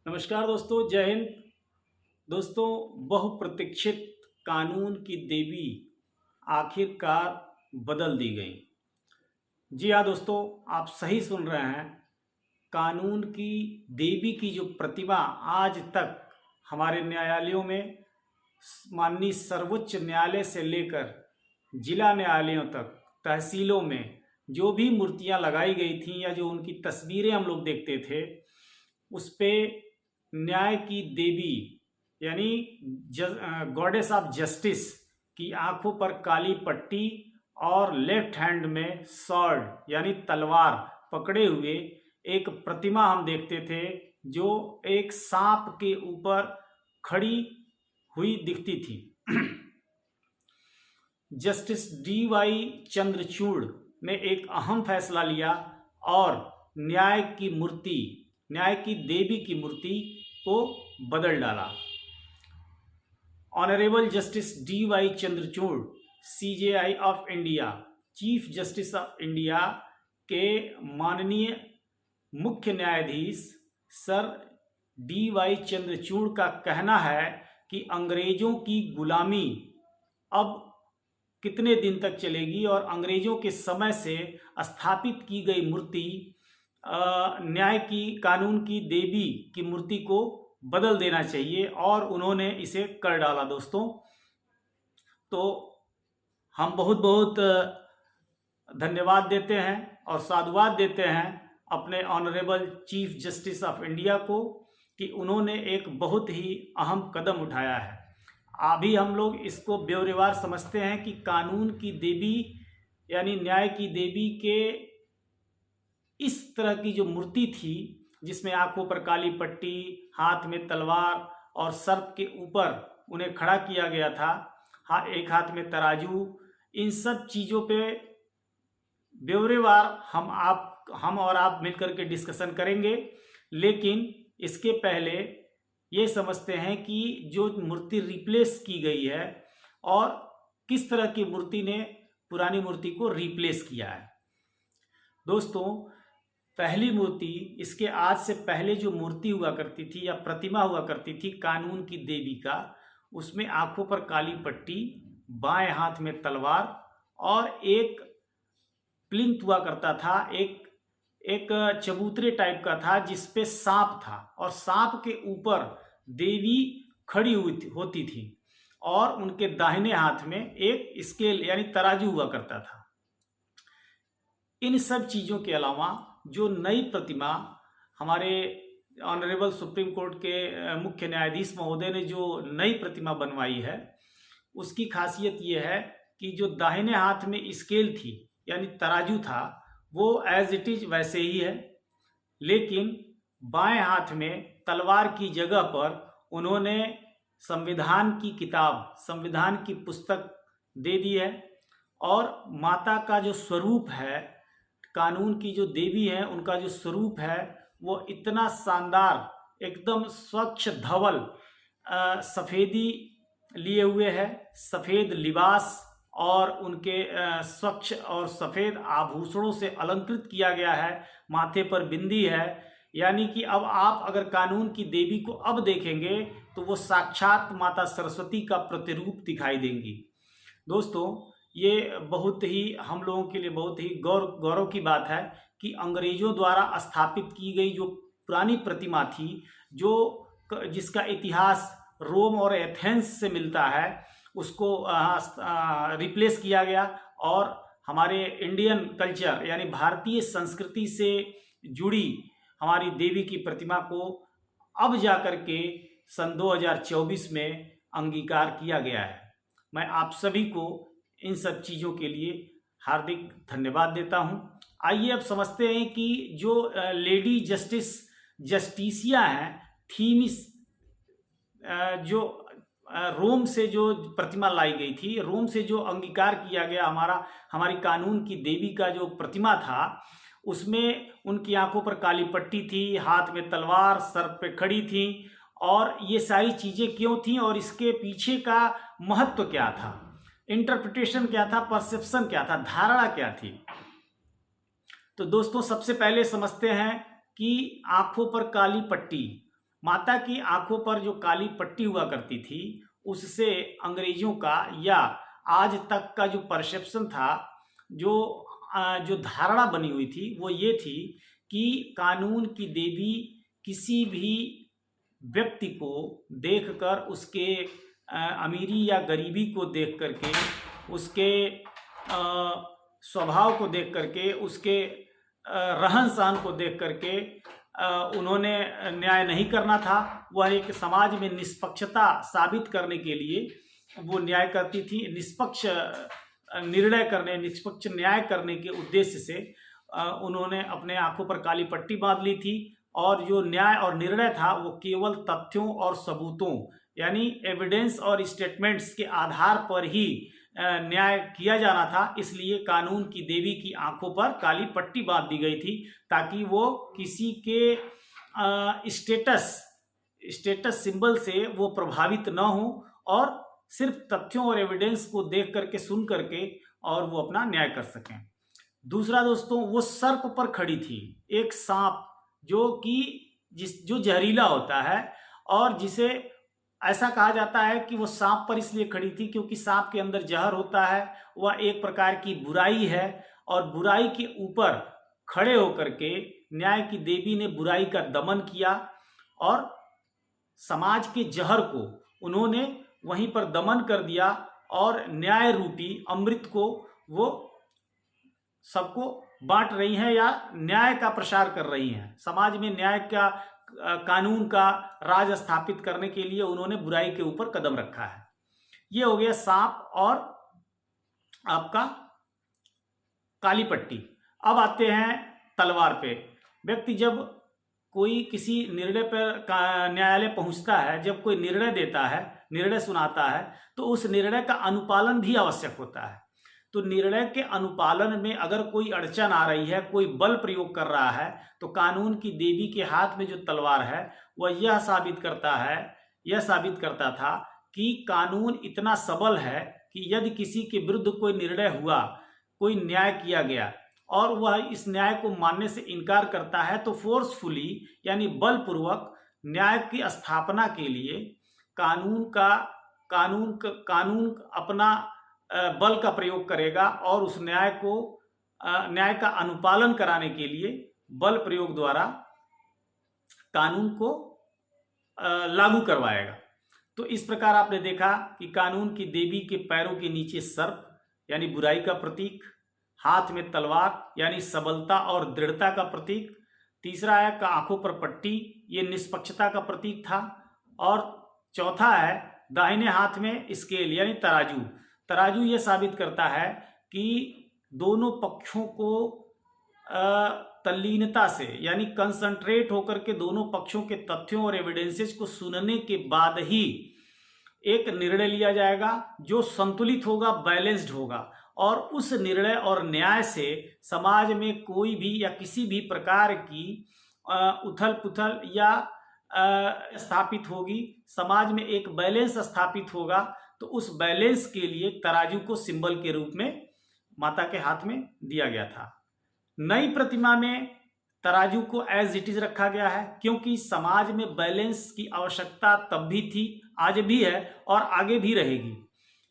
नमस्कार दोस्तों, जय हिंद। दोस्तों, बहुप्रतीक्षित कानून की देवी आखिरकार बदल दी गई। जी हाँ दोस्तों, आप सही सुन रहे हैं। कानून की देवी की जो प्रतिभा आज तक हमारे न्यायालयों में, माननीय सर्वोच्च न्यायालय से लेकर जिला न्यायालयों तक, तहसीलों में जो भी मूर्तियां लगाई गई थी या जो उनकी तस्वीरें हम लोग देखते थे, उस पे न्याय की देवी यानी गॉडेस ऑफ जस्टिस की आंखों पर काली पट्टी और लेफ्ट हैंड में स्वॉर्ड यानी तलवार पकड़े हुए एक प्रतिमा हम देखते थे, जो एक सांप के ऊपर खड़ी हुई दिखती थी। जस्टिस DY चंद्रचूड़ ने एक अहम फैसला लिया और न्याय की देवी की मूर्ति को बदल डाला। Honourable justice DY Chandrachud, CJI of India, chief justice of India के माननीय मुख्य न्यायाधीश सर DY चंद्रचूड़ का कहना है कि अंग्रेजों की गुलामी अब कितने दिन तक चलेगी और अंग्रेजों के समय से स्थापित की गई मूर्ति कानून की देवी की मूर्ति को बदल देना चाहिए, और उन्होंने इसे कर डाला। दोस्तों, तो हम बहुत बहुत धन्यवाद देते हैं और साधुवाद देते हैं अपने honourable chief justice of India को कि उन्होंने एक बहुत ही अहम कदम उठाया है। अभी हम लोग इसको ब्यौरेवार समझते हैं कि कानून की देवी यानी न्याय की देवी के इस तरह की जो मूर्ति थी, जिसमें आंखों पर काली पट्टी, हाथ में तलवार और सर्प के ऊपर उन्हें खड़ा किया गया था, एक हाथ में तराजू, इन सब चीज़ों पे ब्यौरेवार हम और आप मिलकर के डिस्कशन करेंगे। लेकिन इसके पहले ये समझते हैं कि जो मूर्ति रिप्लेस की गई है और किस तरह की मूर्ति ने पुरानी मूर्ति को रिप्लेस किया है। दोस्तों, पहली मूर्ति, इसके आज से पहले जो मूर्ति हुआ करती थी या प्रतिमा हुआ करती थी कानून की देवी का, उसमें आंखों पर काली पट्टी, बाएं हाथ में तलवार और एक प्लिंथ हुआ करता था, एक चबूतरे टाइप का था जिसपे सांप था और सांप के ऊपर देवी खड़ी होती थी और उनके दाहिने हाथ में एक स्केल यानी तराजू हुआ करता था। इन सब चीज़ों के अलावा जो नई प्रतिमा हमारे ऑनरेबल सुप्रीम कोर्ट के मुख्य न्यायाधीश महोदय ने जो नई प्रतिमा बनवाई है, उसकी खासियत ये है कि जो दाहिने हाथ में स्केल थी यानी तराजू था, वो एज इट इज वैसे ही है, लेकिन बाएं हाथ में तलवार की जगह पर उन्होंने संविधान की किताब, संविधान की पुस्तक दे दी है। और माता का जो स्वरूप है, कानून की जो देवी है, उनका जो स्वरूप है वो इतना शानदार, एकदम स्वच्छ धवल सफ़ेदी लिए हुए है, सफ़ेद लिबास और उनके स्वच्छ और सफ़ेद आभूषणों से अलंकृत किया गया है। माथे पर बिंदी है, यानी कि अब आप अगर कानून की देवी को अब देखेंगे तो वो साक्षात माता सरस्वती का प्रतिरूप दिखाई देंगी। दोस्तों, ये बहुत ही हम लोगों के लिए बहुत ही गौरव की बात है कि अंग्रेजों द्वारा स्थापित की गई जो पुरानी प्रतिमा थी, जिसका इतिहास रोम और एथेंस से मिलता है, उसको रिप्लेस किया गया और हमारे इंडियन कल्चर यानी भारतीय संस्कृति से जुड़ी हमारी देवी की प्रतिमा को अब जाकर के सन 2024 में अंगीकार किया गया है। मैं आप सभी को इन सब चीज़ों के लिए हार्दिक धन्यवाद देता हूं। आइए अब समझते हैं कि जो लेडी जस्टिसिया हैं, थीमिस, जो रोम से जो प्रतिमा लाई गई थी, रोम से जो अंगीकार किया गया हमारी कानून की देवी का जो प्रतिमा था, उसमें उनकी आंखों पर काली पट्टी थी, हाथ में तलवार, सर पे खड़ी थी। और ये सारी चीज़ें क्यों थी और इसके पीछे का महत्व क्या था, इंटरप्रिटेशन क्या था, परसेप्शन क्या था, धारणा क्या थी। तो दोस्तों, सबसे पहले समझते हैं कि आंखों पर काली पट्टी, माता की आंखों पर जो काली पट्टी हुआ करती थी, उससे अंग्रेजों का या आज तक का जो परसेप्शन था, जो धारणा बनी हुई थी, वो ये थी कि कानून की देवी किसी भी व्यक्ति को देखकर, उसके अमीरी या गरीबी को देख करके, उसके स्वभाव को देख करके, उसके रहन सहन को देख करके उन्होंने न्याय नहीं करना था। वह एक समाज में निष्पक्षता साबित करने के लिए वो न्याय करती थी। निष्पक्ष निर्णय करने, निष्पक्ष न्याय करने के उद्देश्य से उन्होंने अपने आंखों पर काली पट्टी बांध ली थी। और जो न्याय और निर्णय था वो केवल तथ्यों और सबूतों, यानी एविडेंस और स्टेटमेंट्स के आधार पर ही न्याय किया जाना था। इसलिए कानून की देवी की आंखों पर काली पट्टी बांध दी गई थी, ताकि वो किसी के स्टेटस सिंबल से वो प्रभावित न हो और सिर्फ तथ्यों और एविडेंस को देख करके, सुन करके और वो अपना न्याय कर सकें। दूसरा दोस्तों, वो सर्प पर खड़ी थी, एक सांप जो जहरीला होता है, और जिसे ऐसा कहा जाता है कि वो सांप पर इसलिए खड़ी थी क्योंकि सांप के अंदर जहर होता है। वह एक प्रकार की बुराई है, और बुराई के ऊपर खड़े होकर के न्याय की देवी ने बुराई का दमन किया और समाज के जहर को उन्होंने वहीं पर दमन कर दिया, और न्याय रूपी अमृत को वो सबको बांट रही हैं या न्याय का प्रसार कर रही हैं। समाज में न्याय का, कानून का राज स्थापित करने के लिए उन्होंने बुराई के ऊपर कदम रखा है। ये हो गया सांप और आपका काली पट्टी। अब आते हैं तलवार पे। व्यक्ति जब कोई किसी निर्णय पर न्यायालय पहुंचता है, जब कोई निर्णय देता है, निर्णय सुनाता है, तो उस निर्णय का अनुपालन भी आवश्यक होता है। तो निर्णय के अनुपालन में अगर कोई अड़चन आ रही है, कोई बल प्रयोग कर रहा है, तो कानून की देवी के हाथ में जो तलवार है वह यह साबित करता था कि कानून इतना सबल है कि यदि किसी के विरुद्ध कोई निर्णय हुआ, कोई न्याय किया गया और वह इस न्याय को मानने से इनकार करता है, तो फोर्सफुली यानी बलपूर्वक न्याय की स्थापना के लिए कानून अपना बल का प्रयोग करेगा और उस न्याय का अनुपालन कराने के लिए बल प्रयोग द्वारा कानून को लागू करवाएगा। तो इस प्रकार आपने देखा कि कानून की देवी के पैरों के नीचे सर्प यानी बुराई का प्रतीक, हाथ में तलवार यानी सबलता और दृढ़ता का प्रतीक, तीसरा है आंखों पर पट्टी, ये निष्पक्षता का प्रतीक था, और चौथा है दाहिने हाथ में स्केल यानी तराजू ये साबित करता है कि दोनों पक्षों को तल्लीनता से यानी कंसंट्रेट होकर के दोनों पक्षों के तथ्यों और एविडेंसेस को सुनने के बाद ही एक निर्णय लिया जाएगा जो संतुलित होगा, बैलेंस्ड होगा, और उस निर्णय और न्याय से समाज में कोई भी या किसी भी प्रकार की उथल पुथल या स्थापित होगी। समाज में एक बैलेंस स्थापित होगा, तो उस बैलेंस के लिए तराजू को सिंबल के रूप में माता के हाथ में दिया गया था। नई प्रतिमा में तराजू को एज इट इज रखा गया है, क्योंकि समाज में बैलेंस की आवश्यकता तब भी थी, आज भी है और आगे भी रहेगी।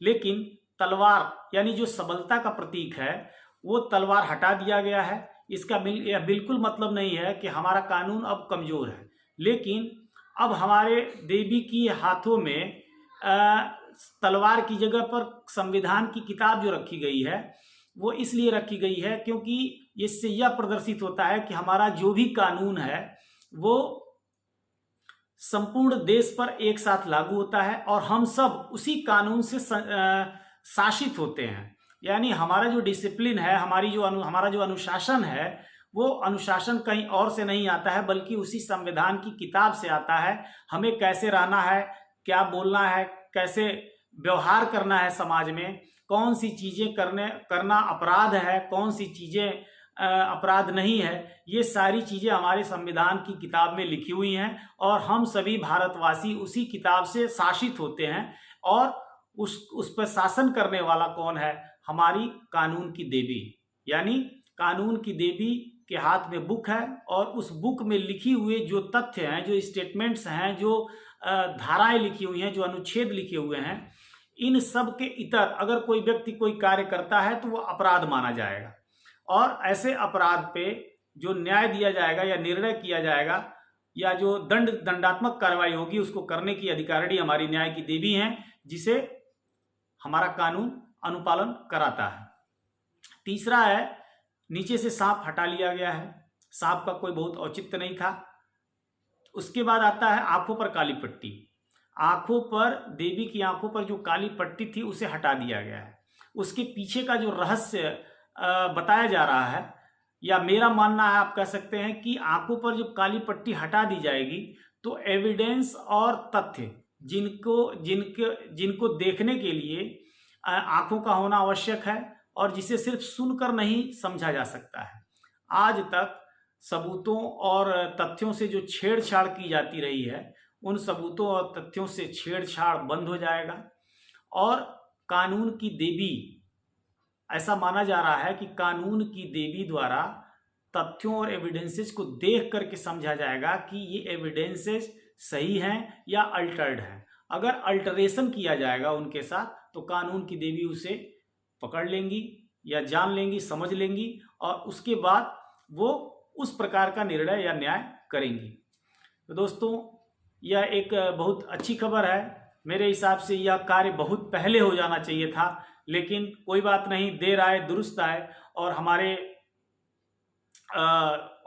लेकिन तलवार यानी जो सबलता का प्रतीक है, वो तलवार हटा दिया गया है। इसका यह बिल्कुल मतलब नहीं है कि हमारा कानून अब कमजोर है, लेकिन अब हमारे देवी की हाथों में तलवार की जगह पर संविधान की किताब जो रखी गई है, वो इसलिए रखी गई है क्योंकि इससे यह प्रदर्शित होता है कि हमारा जो भी कानून है वो संपूर्ण देश पर एक साथ लागू होता है और हम सब उसी कानून से शासित होते हैं। यानी हमारा जो डिसिप्लिन है, हमारा जो अनुशासन है, वो अनुशासन कहीं और से नहीं आता है, बल्कि उसी संविधान की किताब से आता है। हमें कैसे रहना है, क्या बोलना है, कैसे व्यवहार करना है, समाज में कौन सी चीज़ें करना अपराध है, कौन सी चीज़ें अपराध नहीं है, ये सारी चीज़ें हमारे संविधान की किताब में लिखी हुई हैं और हम सभी भारतवासी उसी किताब से शासित होते हैं। और उस पर शासन करने वाला कौन है? हमारी कानून की देवी। यानी कानून की देवी के हाथ में बुक है और उस बुक में लिखी हुए जो तथ्य हैं, जो स्टेटमेंट्स हैं, जो धाराएं लिखी हुई हैं, जो अनुच्छेद लिखे हुए हैं, इन सब के इतर अगर कोई व्यक्ति कोई कार्य करता है तो वो अपराध माना जाएगा और ऐसे अपराध पे जो न्याय दिया जाएगा या निर्णय किया जाएगा या जो दंडात्मक कार्रवाई होगी उसको करने की अधिकारिणी हमारी न्याय की देवी हैं, जिसे हमारा कानून अनुपालन कराता है। तीसरा है, नीचे से सांप हटा लिया गया है। सांप का कोई बहुत औचित्य नहीं था। उसके बाद आता है आंखों पर काली पट्टी। आंखों पर, देवी की आंखों पर जो काली पट्टी थी उसे हटा दिया गया है। उसके पीछे का जो रहस्य बताया जा रहा है, या मेरा मानना है, आप कह सकते हैं कि आंखों पर जब काली पट्टी हटा दी जाएगी तो एविडेंस और तथ्य जिनको देखने के लिए आंखों का होना आवश्यक है और जिसे सिर्फ सुनकर नहीं समझा जा सकता है। आज तक सबूतों और तथ्यों से जो छेड़छाड़ की जाती रही है, उन सबूतों और तथ्यों से छेड़छाड़ बंद हो जाएगा और कानून की देवी, ऐसा माना जा रहा है कि कानून की देवी द्वारा तथ्यों और एविडेंसेस को देख करके समझा जाएगा कि ये एविडेंसेस सही हैं या अल्टर्ड हैं। अगर अल्टरेशन किया जाएगा उनके साथ तो कानून की देवी उसे पकड़ लेंगी या जान लेंगी, समझ लेंगी और उसके बाद वो उस प्रकार का निर्णय या न्याय करेंगी। तो दोस्तों, यह एक बहुत अच्छी खबर है। मेरे हिसाब से यह कार्य बहुत पहले हो जाना चाहिए था, लेकिन कोई बात नहीं, देर आए दुरुस्त आए। और हमारे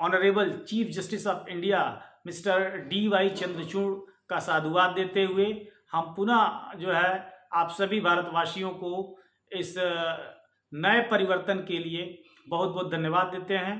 honourable chief justice of India mister DY Chandrachud का साधुवाद देते हुए हम पुनः जो है आप सभी भारतवासियों को इस नए परिवर्तन के लिए बहुत बहुत धन्यवाद देते हैं।